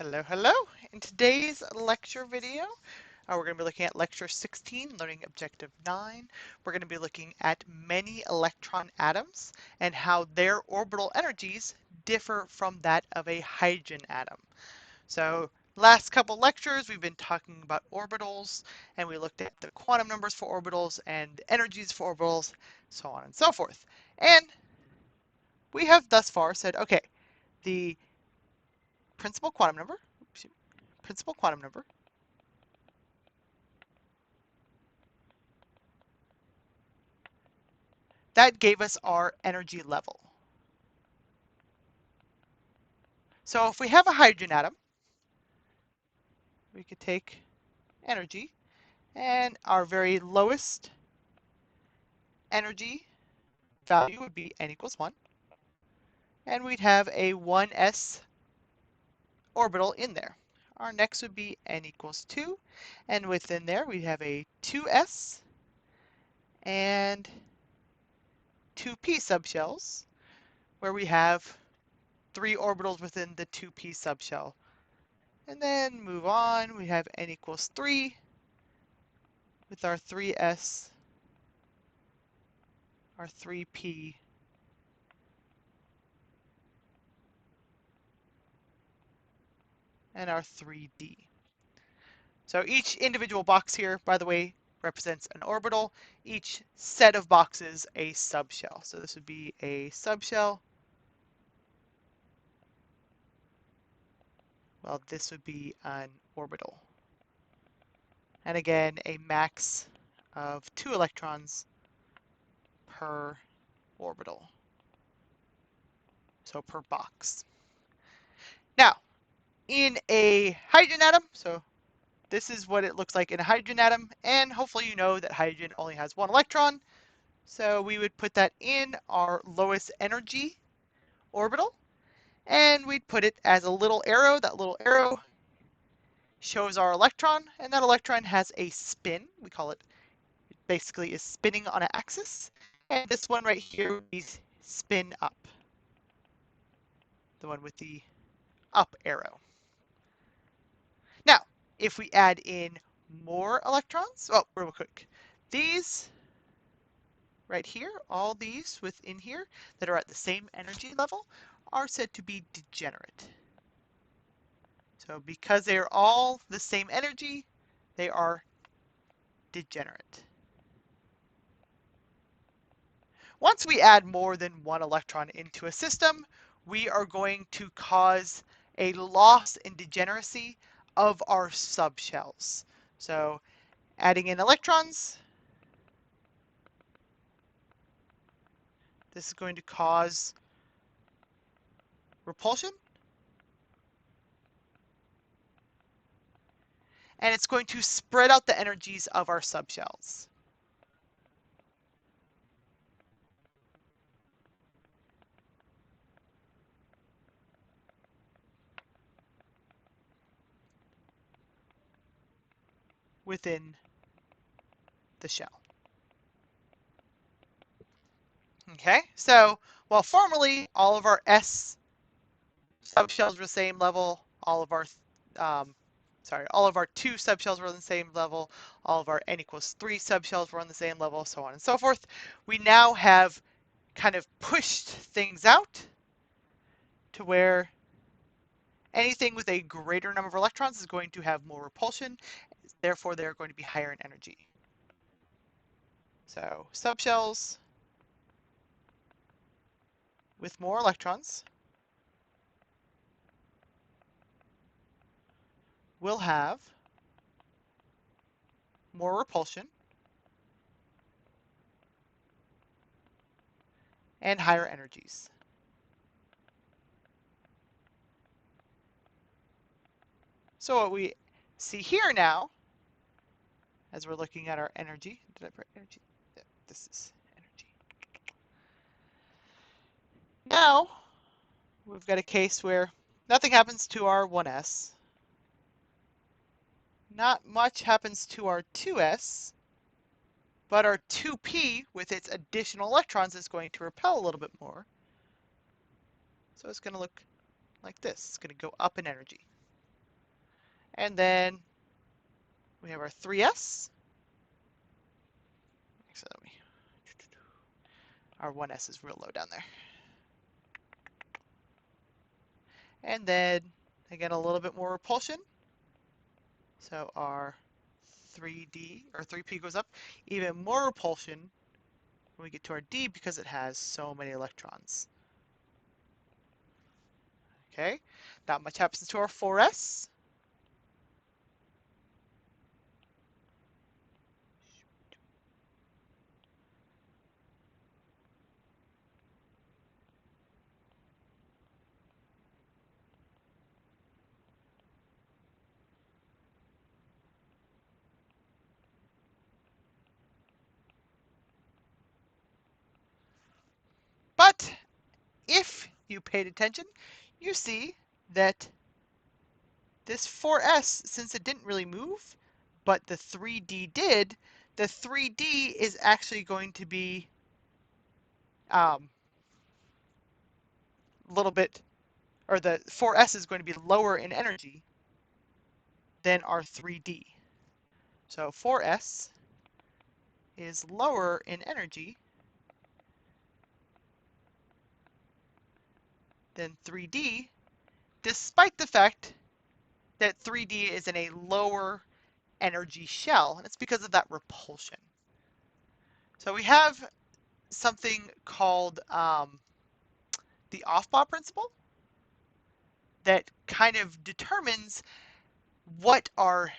Hello, hello. In today's lecture video, we're going to be looking at lecture 16, learning objective 9. We're going to be looking at many electron atoms and how their orbital energies differ from that of a hydrogen atom. So last couple lectures, we've been talking about orbitals, and we looked at the quantum numbers for orbitals and energies for orbitals, so on and so forth. And we have thus far said, okay, the principal quantum number, principal quantum number that gave us our energy level. So if we have a hydrogen atom, we could take energy, and our very lowest energy value would be n equals 1, and we'd have a 1s orbital in there. Our next would be n equals 2, and within there we'd have a 2s and 2p subshells, where we have 3 orbitals within the 2p subshell. And then move on, we have n equals 3 with our 3s, our 3p, and our 3d. So each individual box here, by the way, represents an orbital. Each set of boxes a subshell. So this would be a subshell. Well, this would be an orbital. And again, a max of 2 electrons per orbital. So per box. Now, in a hydrogen atom, so this is what it looks like in a hydrogen atom, and hopefully you know that hydrogen only has 1 electron. So we would put that in our lowest energy orbital, and we'd put it as a little arrow. That little arrow shows our electron, and that electron has a spin. We call it, basically is spinning on an axis. And this one right here would be spin up, the one with the up arrow. Now, if we add in more electrons, oh, real quick, these right here, all these within here that are at the same energy level are said to be degenerate. So because they are all the same energy, they are degenerate. Once we add more than 1 electron into a system, we are going to cause a loss in degeneracy of our subshells. So adding in electrons, this is going to cause repulsion, and it's going to spread out the energies of our subshells. Within the shell. Okay, so while formerly all of our S subshells were the same level, all of our all of our 2 subshells were on the same level, all of our n equals 3 subshells were on the same level, so on and so forth. We now have kind of pushed things out to where anything with a greater number of electrons is going to have more repulsion, therefore they're going to be higher in energy. So subshells with more electrons will have more repulsion and higher energies. So what we see here now, as we're looking at our energy, did I put energy? Yeah, this is energy. Now, we've got a case where nothing happens to our 1s. Not much happens to our 2s, but our 2p with its additional electrons is going to repel a little bit more. So it's going to look like this. It's going to go up in energy. And then we have our 3s. So our 1s is real low down there. And then, again, a little bit more repulsion. So our 3D or 3p goes up. Even more repulsion when we get to our D because it has so many electrons. Okay, not much happens to our 4s. But if you paid attention, you see that this 4s, since it didn't really move, but the 3D did, the 3D is actually going to be a little bit, or the 4s is going to be lower in energy than our 3D. So 4s is lower in energy than 3D, despite the fact that 3D is in a lower energy shell, and it's because of that repulsion. So we have something called the Aufbau principle that kind of determines what our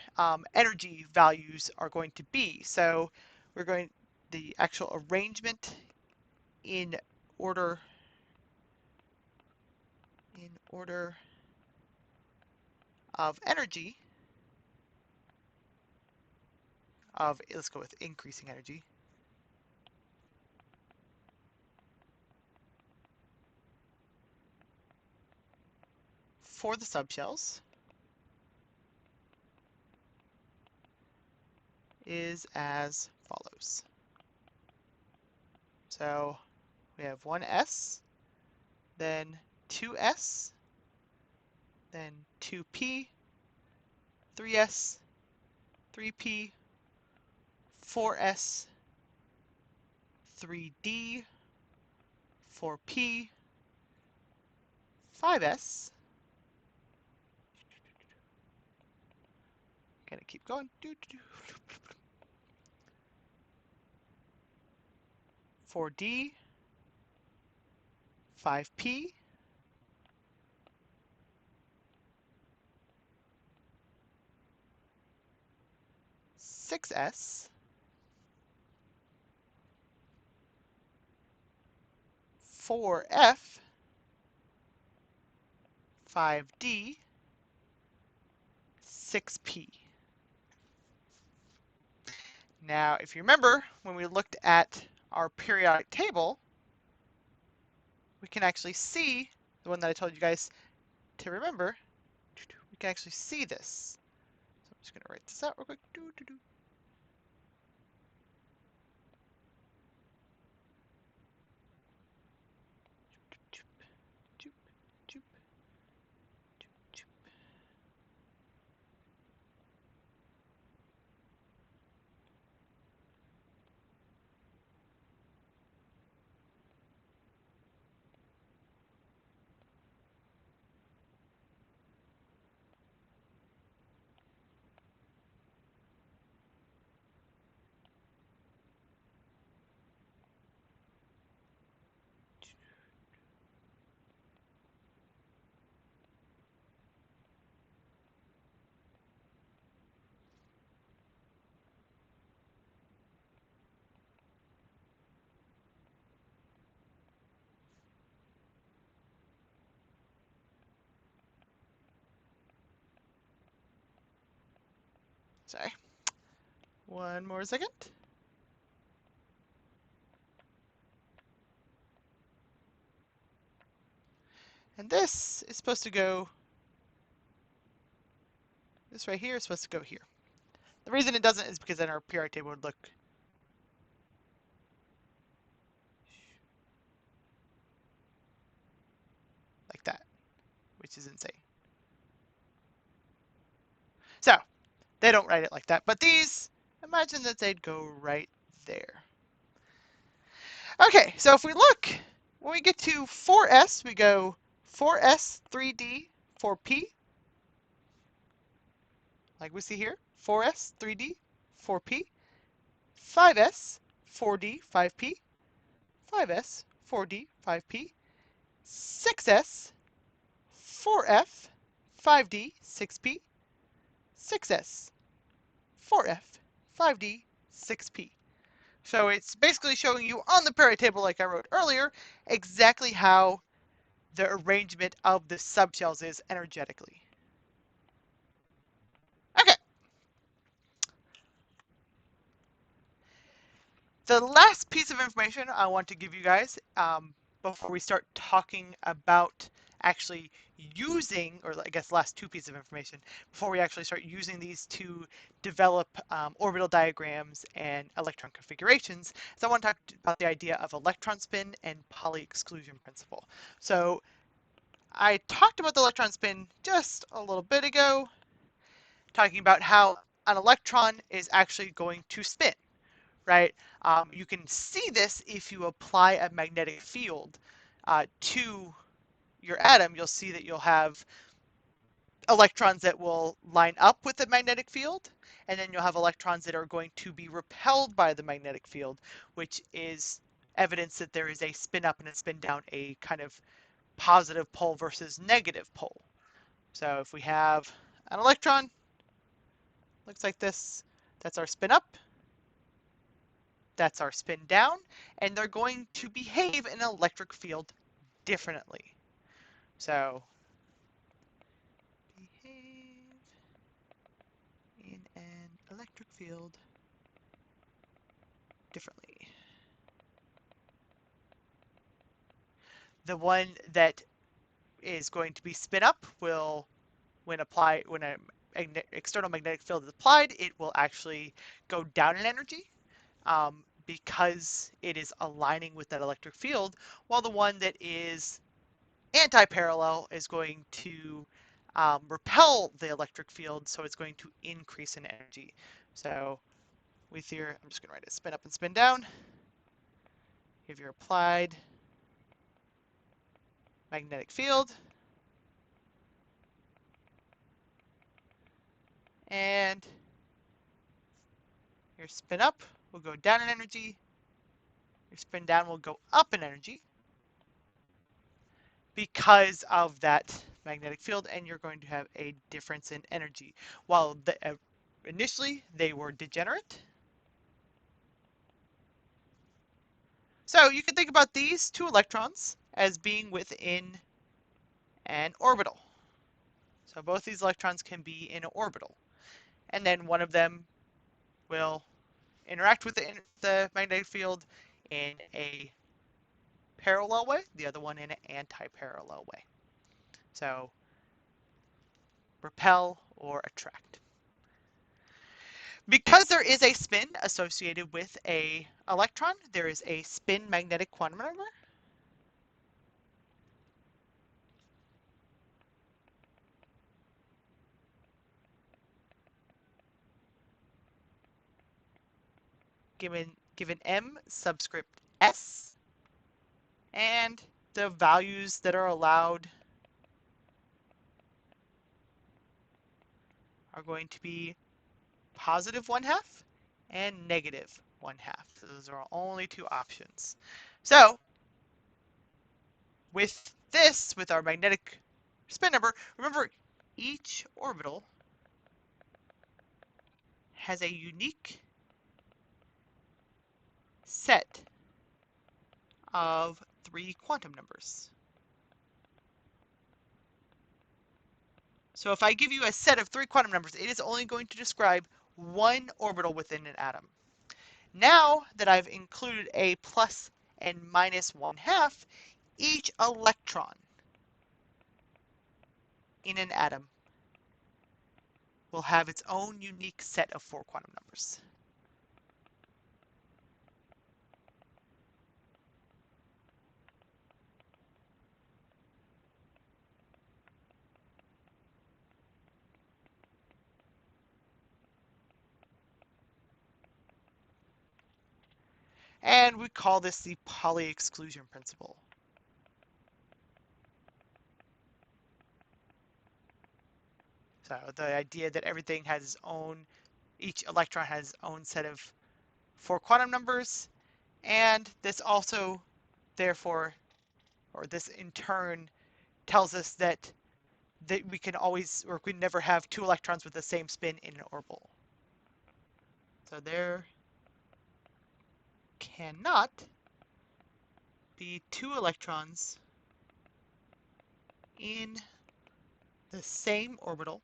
energy values are going to be. So we're going the actual arrangement in order of energy of, let's go with increasing energy, for the subshells is as follows. So we have 1s, then 2s, then 2p, 3s, 3p, 4s, 3d, 4p, 5s. Gonna keep going. 4d, 5p, 6s, 4f, 5d, 6p. Now, if you remember, when we looked at our periodic table, we can actually see the one that I told you guys to remember. We can actually see this. So I'm just going to write this out real quick. Sorry. One more second. And this is supposed to go, this right here is supposed to go here. The reason it doesn't is because then our periodic table would look like that, which is insane. So they don't write it like that. But these, imagine that they'd go right there. Okay, so if we look, when we get to 4s, we go 4s, 3d, 4p, like we see here, 4s, 3d, 4p, 5s, 4d, 5p, 5s, 4d, 5p, 6s, 4f, 5d, 6p, 6s, 4f, 5d, 6p. So it's basically showing you on the periodic table, like I wrote earlier, exactly how the arrangement of the subshells is energetically. Okay. The last piece of information I want to give you guys before we start talking about actually using, or I guess last two pieces of information, before we actually start using these to develop orbital diagrams and electron configurations, is I want to talk about the idea of electron spin and Pauli exclusion principle. So I talked about the electron spin just a little bit ago, talking about how an electron is actually going to spin, right? You can see this if you apply a magnetic field to your atom. You'll see that you'll have electrons that will line up with the magnetic field, and then you'll have electrons that are going to be repelled by the magnetic field, which is evidence that there is a spin up and a spin down, a kind of positive pole versus negative pole. So if we have an electron, looks like this, that's our spin up, that's our spin down, and they're going to behave in an electric field differently. So behave in an electric field differently. The one that is going to be spin up will, when an external magnetic field is applied, it will actually go down in energy because it is aligning with that electric field, while the one that is anti-parallel is going to repel the electric field, so it's going to increase in energy. So with your, I'm just going to write it, spin up and spin down. If you're applied magnetic field, and your spin up will go down in energy, your spin down will go up in energy because of that magnetic field, and you're going to have a difference in energy. While initially they were degenerate. So you can think about these two electrons as being within an orbital. So both these electrons can be in an orbital. And then one of them will interact with the magnetic field in a parallel way, the other one in an anti-parallel way. So repel or attract. Because there is a spin associated with an electron, there is a spin magnetic quantum number. Given M subscript S, and the values that are allowed are going to be positive 1/2 and negative 1/2. So those are our only two options. So with this, with our magnetic spin number, remember each orbital has a unique set of 3 quantum numbers. So if I give you a set of 3 quantum numbers, it is only going to describe one orbital within an atom. Now that I've included a plus and minus 1/2, each electron in an atom will have its own unique set of 4 quantum numbers. And we call this the Pauli exclusion principle. So the idea that everything has its own, each electron has its own set of 4 quantum numbers, and this also, therefore, or this in turn tells us that we can always, or we never have 2 electrons with the same spin in an orbital. So there cannot be 2 electrons in the same orbital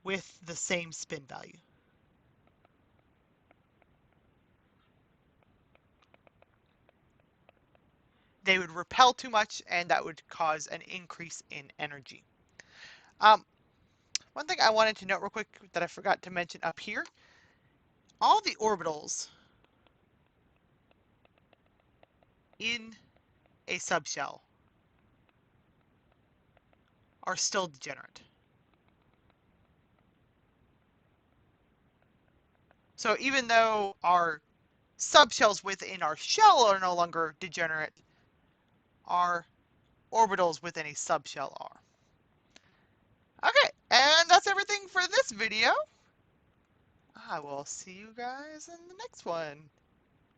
with the same spin value. They would repel too much, and that would cause an increase in energy. One thing I wanted to note real quick that I forgot to mention up here, all the orbitals in a subshell are still degenerate. So even though our subshells within our shell are no longer degenerate, our orbitals within a subshell are. Okay, and that's everything for this video. I will see you guys in the next one.